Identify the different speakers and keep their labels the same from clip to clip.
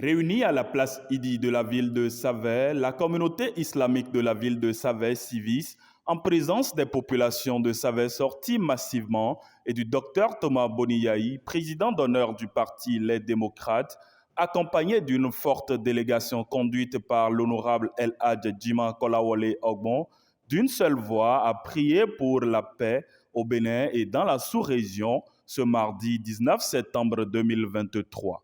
Speaker 1: Réunie à la place Idi de la ville de Savès, la communauté islamique de la ville de Savès, Civis, en présence des populations de Savès sorties massivement et du docteur Thomas Boniyahi, président d'honneur du parti Les Démocrates, accompagné d'une forte délégation conduite par l'honorable El Hadj Djima Kolawole Ogbon, d'une seule voix a prié pour la paix au Bénin et dans la sous-région ce mardi 19 septembre 2023.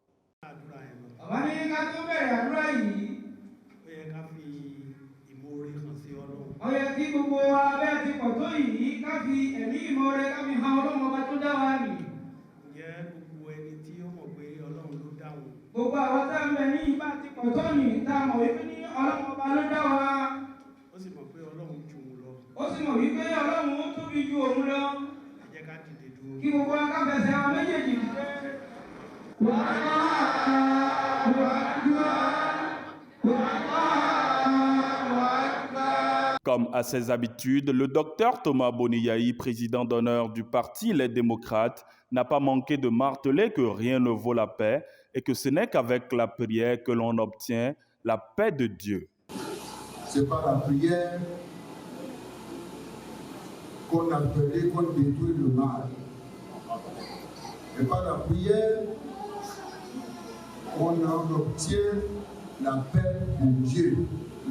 Speaker 2: Gbogbo àwọn tá ń bẹ ní ìbá ti pọ̀ tó yìí tá mọ̀ wípé ní Ọlọ́run ọba ló dá wa.
Speaker 3: Ó sì mọ̀ pé Ọlọ́run jù ú lọ.
Speaker 2: Ó sì mọ̀ wípé Ọlọ́run ó tóbi ju òun lọ.
Speaker 3: Ẹ jẹ́ ká dìde dúró.
Speaker 2: Kí gbogbo wa ká fẹsẹ̀ àwọn méjèèjì dìde.
Speaker 1: Comme à ses habitudes, le docteur Thomas Boniyahi, président d'honneur du parti Les Démocrates, n'a pas manqué de marteler que rien ne vaut la paix et que ce n'est qu'avec la prière que l'on obtient la paix de Dieu.
Speaker 4: C'est par la prière qu'on appelait, qu'on détruit le mal. Et par la prière, on obtient la paix de Dieu,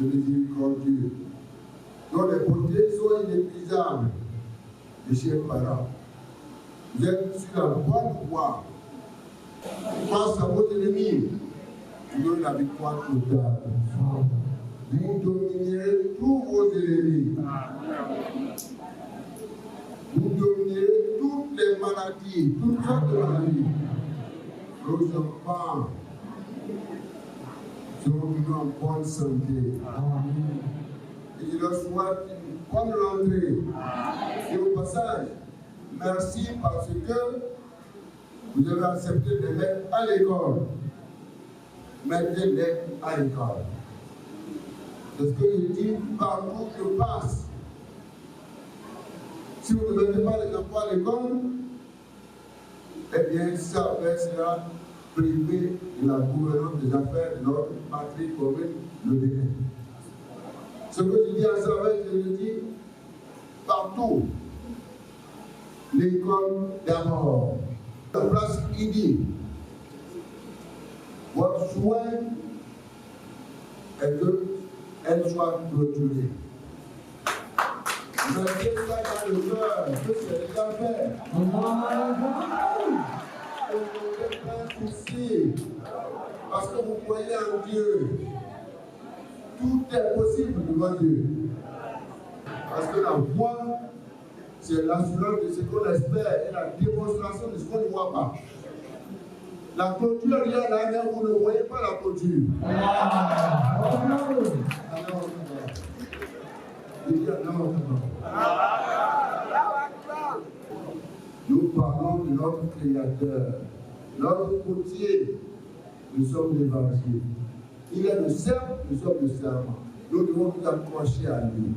Speaker 4: le miséricordieux, dont les bontés sont inépuisables, mes chers parents. Vous êtes sur la bonne voie. Face à vos ennemis, vous donnez la victoire totale. Vous dominerez tous vos ennemis. Vous dominerez toutes les maladies, toutes sortes de maladies. Nos enfants seront en bonne santé. Et je leur souhaite une bonne rentrée. Et au passage, merci parce que vous avez accepté de mettre à l'école. Mettez-les à l'école. C'est ce que je dis partout où je passe. Si vous ne mettez pas les enfants à l'école, eh bien, ça sera privé de la gouvernance des affaires de notre patrie commune, le Bénin. Ce que je dis à Savès, je le dis partout. L'école d'abord. La place Idi. Votre souhait est qu'elle soit clôturée. Mettez ça dans le cœur, que c'est déjà fait. Ne mettez pas de souci. Parce que vous croyez en Dieu. Tout est possible devant Dieu. Parce que la foi, c'est l'assurance de ce qu'on espère et la démonstration de ce qu'on ne voit pas. La clôture, il y a là, mais vous ne voyez pas la clôture. Nous parlons de notre Créateur, notre potier. Nous sommes des évangéliques. Il est le cercle, nous sommes le serment. Nous devons nous accrocher à lui.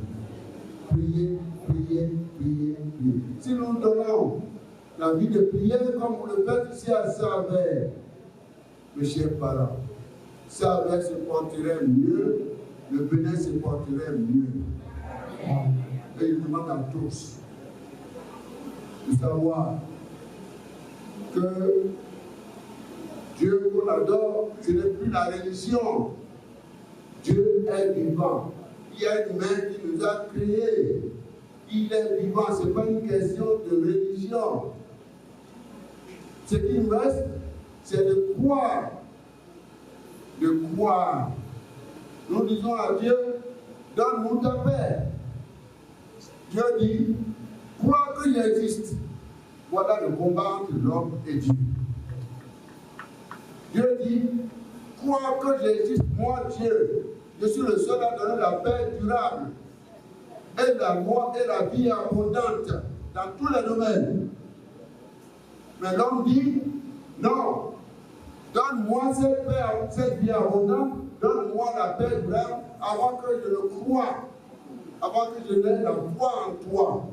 Speaker 4: Priez, priez, priez, priez. Si nous donnons la vie de prière comme vous le faites ici à Savès, mes chers parents, Savès se porterait mieux, le Bénin se porterait mieux. Et il demande à tous de savoir que Dieu qu'on adore, ce n'est plus la religion. Dieu est vivant. Il y a une main qui nous a créés. Il est vivant. Ce n'est pas une question de religion. Ce qui nous reste, c'est de croire. De croire. Nous disons à Dieu, donne-nous ta paix. Dieu dit, crois qu'il existe. Voilà le combat entre l'homme et Dieu. Dieu dit, crois que j'existe, moi Dieu. Je suis le seul à donner la paix durable et la mort et la vie abondante dans tous les domaines. Mais l'homme dit, non, donne-moi cette paix, cette vie abondante, donne-moi la paix durable avant que je le croie, avant que je n'ai la foi en toi.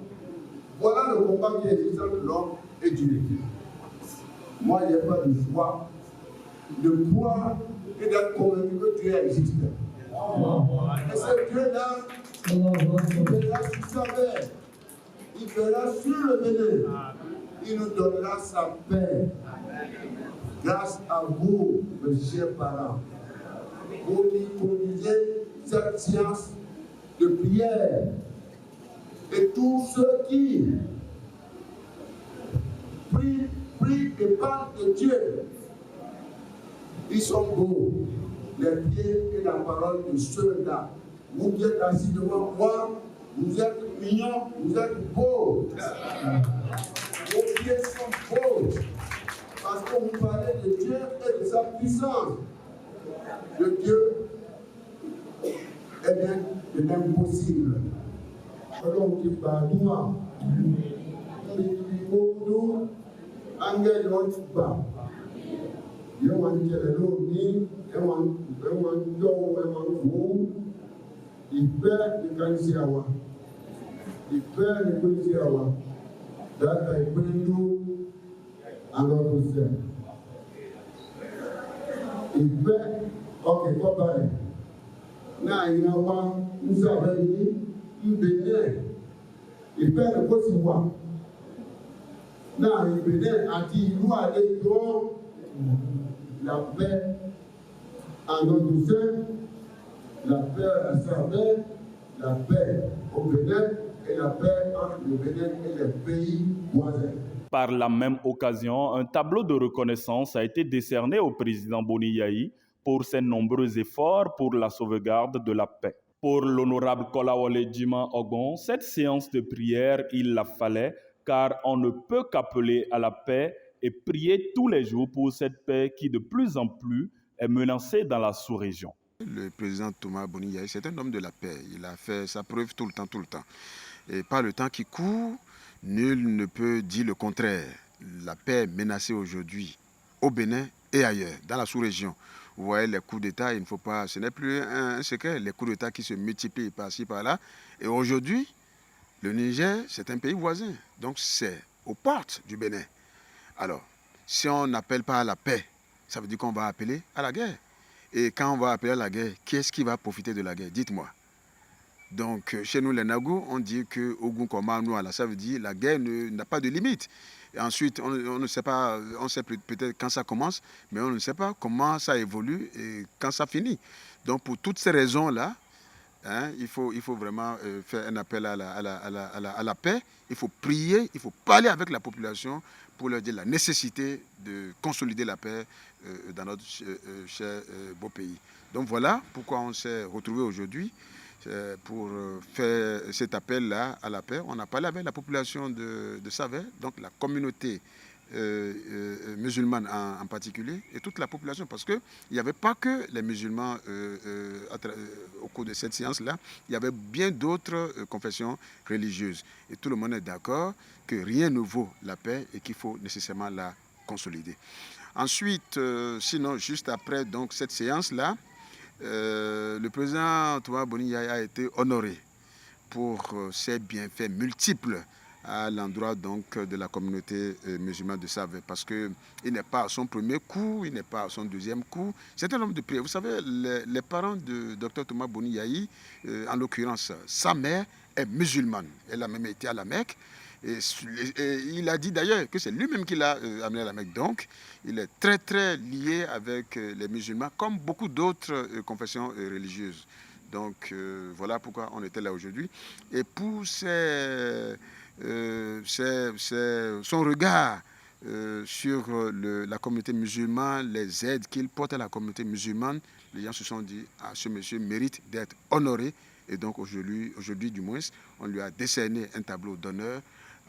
Speaker 4: Voilà le combat qui existe entre l'homme et Dieu. Moi, il n'y a pas de choix de croire et d'être convaincu que Dieu existe. Et ce Dieu-là, il verra sur sa paix, il verra sur le Bénin, il nous donnera sa paix. Grâce à vous, mes chers parents, vous qui conduisez cette séance de prière, et tous ceux qui prient et parlent de Dieu, ils sont beaux, les pieds et la parole de ceux-là. Vous qui êtes assis devant moi, vous êtes mignons, vous êtes beaux. Vos pieds sont beaux, parce que vous parlez de Dieu et de sa puissance. De Dieu est bien de l'impossible. Alors, tu parles moi. Angel wants back. You want to know me, you want to go, you want to il perd le canisiawa. Il perd le canisiawa. That I bring you another step. Il perd, ok, pas pareil. Na il y a un, nous avons dit, il bénit. Il perd le canisiawa. Na il bénit a dit, nous allons dans la paix en notre sein, la paix à Savelle, la paix au Bénin et la paix entre le Bénin et les pays voisins.
Speaker 1: Par la même occasion, un tableau de reconnaissance a été décerné au président Boni Yayi pour ses nombreux efforts pour la sauvegarde de la paix. Pour l'honorable Kolawole Djima Ogon, cette séance de prière, il la fallait car on ne peut qu'appeler à la paix et prier tous les jours pour cette paix qui de plus en plus est menacée dans la sous-région.
Speaker 5: Le président Thomas Boni Yayi, c'est un homme de la paix. Il a fait sa preuve tout le temps. Et par le temps qui court, nul ne peut dire le contraire. La paix est menacée aujourd'hui au Bénin et ailleurs, dans la sous-région. Vous voyez les coups d'État, il ne faut pas, ce n'est plus un secret, les coups d'État qui se multiplient par-ci, par-là. Et aujourd'hui, le Niger, c'est un pays voisin. Donc c'est aux portes du Bénin. Alors, si on n'appelle pas à la paix, ça veut dire qu'on va appeler à la guerre. Et quand on va appeler à la guerre, qui est-ce qui va profiter de la guerre? Dites-moi. Donc, chez nous, les Nagou, on dit que Ogun Koma Noala, ça veut dire la guerre n'a pas de limite. Et ensuite, on ne sait pas, on sait peut-être quand ça commence, mais on ne sait pas comment ça évolue et quand ça finit. Donc, pour toutes ces raisons-là, hein, il faut vraiment faire un appel à la paix. Il faut prier, il faut parler avec la population pour leur dire la nécessité de consolider la paix dans notre cher beau pays. Donc voilà pourquoi on s'est retrouvés aujourd'hui pour faire cet appel-là à la paix. On a parlé avec la population de Savelle, donc la communauté musulmane en particulier, et toute la population, parce qu'il n'y avait pas que les musulmans au cours de cette séance-là, il y avait bien d'autres confessions religieuses. Et tout le monde est d'accord que rien ne vaut la paix et qu'il faut nécessairement la consolider. Ensuite, sinon, juste après donc, cette séance-là, le président Thomas Boni Yayi a été honoré pour ses bienfaits multiples à l'endroit donc de la communauté musulmane de Savelle, parce qu'il n'est pas à son premier coup, il n'est pas à son deuxième coup. C'est un homme de prière. Vous savez, les parents de Dr Thomas Boni Yayi, en l'occurrence, sa mère est musulmane. Elle a même été à la Mecque. Et il a dit d'ailleurs que c'est lui-même qui l'a amené à la Mecque. Donc, il est très très lié avec les musulmans, comme beaucoup d'autres confessions religieuses. Donc, voilà pourquoi on était là aujourd'hui. Et pour son regard sur la communauté musulmane, les aides qu'il porte à la communauté musulmane, les gens se sont dit, ah, ce monsieur mérite d'être honoré. Et donc aujourd'hui du moins, on lui a décerné un tableau d'honneur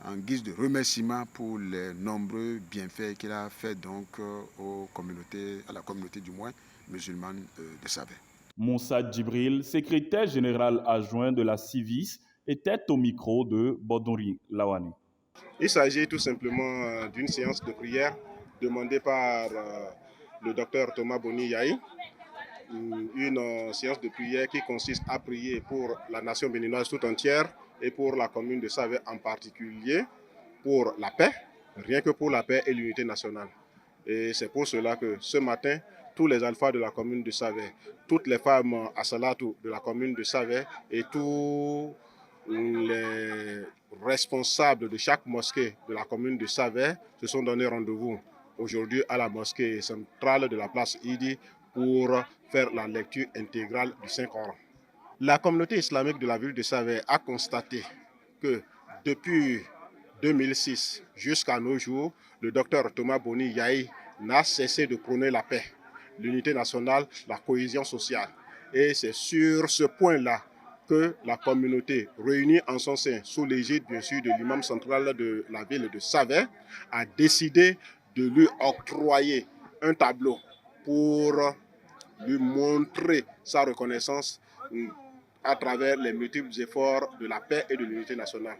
Speaker 5: en guise de remerciement pour les nombreux bienfaits qu'il a fait donc à la communauté du moins musulmane de Savelle.
Speaker 1: Moussa Djibril, secrétaire général adjoint de la Civis, était au micro de Bodori Lawani.
Speaker 6: Il s'agit tout simplement d'une séance de prière demandée par le docteur Thomas Boni Yayi, une séance de prière qui consiste à prier pour la nation béninoise tout entière et pour la commune de Savelle en particulier, pour la paix, rien que pour la paix et l'unité nationale. Et c'est pour cela que ce matin, tous les alphas de la commune de Savès, toutes les femmes Assalatou de la commune de Savès et tous les responsables de chaque mosquée de la commune de Savès se sont donné rendez-vous aujourd'hui à la mosquée centrale de la place Idi pour faire la lecture intégrale du Saint-Coran. La communauté islamique de la ville de Savès a constaté que depuis 2006 jusqu'à nos jours, le docteur Thomas Boni Yahi n'a cessé de prôner la paix, l'unité nationale, la cohésion sociale. Et c'est sur ce point-là que la communauté, réunie en son sein, sous l'égide bien sûr de l'imam central de la ville de Savès, a décidé de lui octroyer un tableau pour lui montrer sa reconnaissance à travers les multiples efforts de la paix et de l'unité nationale.